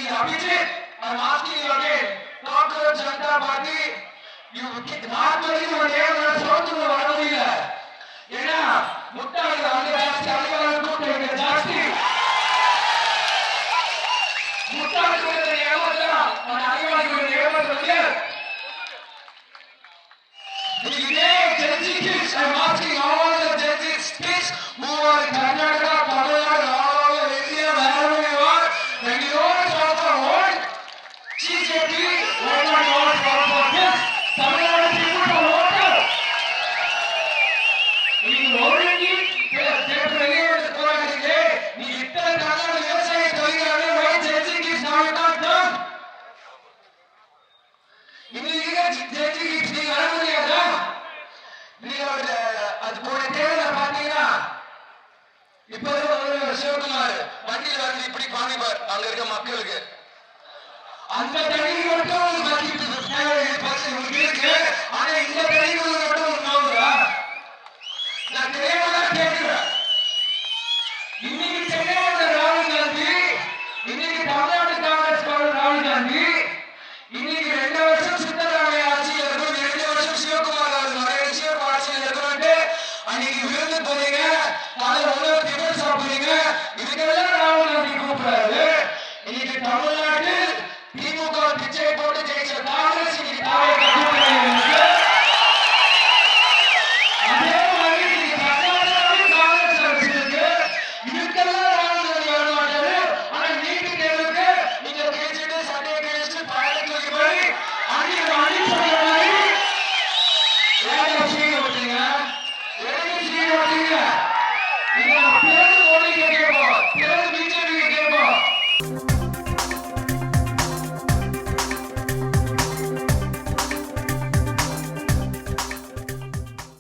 Abhijit, I'm asking you again. Cockroach Janata Party, you not only your name, but also the Varavila. Yena, Muttali, Jasti, Alivala, Muttali, Jasti. Muttali, the Yamada, and Alivala, the Yamada. I'm asking all the Gen Z kids who are in Karnataka, Tamil Nadu, all over India, wherever you are, when you all talk for vote, CJP, vote not vote for this. Tamil Nadu people to vote. You already definitely the quality day. You hit the Kannada website, going away, why Gen Z kids now you not done? You Gen Z kids, you are not அது போன தேர்தல பாத்தீங்கன்னா இப்ப சிவகுமார் வண்டியில வந்து இப்படி பாணிப்பார் அங்க இருக்க மக்களுக்கு அந்த தண்ணி மட்டும் இருக்கு ஆனா இந்த தண்ணி மட்டும் உண்மையா நான் தெரியாம கேட்கிறேன் இன்னைக்கு சென்னையோட ராகுல் காந்தி இன்னைக்கு தமிழ்நாடு காங்கிரஸ் ராகுல் காந்தி இன்னைக்கு 2 வருஷம் சித்தராமையா ஆட்சியில் இருக்கும் 2 வருஷம் சிவகுமார் அன்னைக்கு விருந்து போறீங்க காலையில உணவு டிஃபன் சாப்பிடுறீங்க இதுக்கெல்லாம் ராகுல் காந்தி கூப்பிடுறாரு இன்னைக்கு தமிழ்நாட்டில் திமுக பிச்சை போட்டு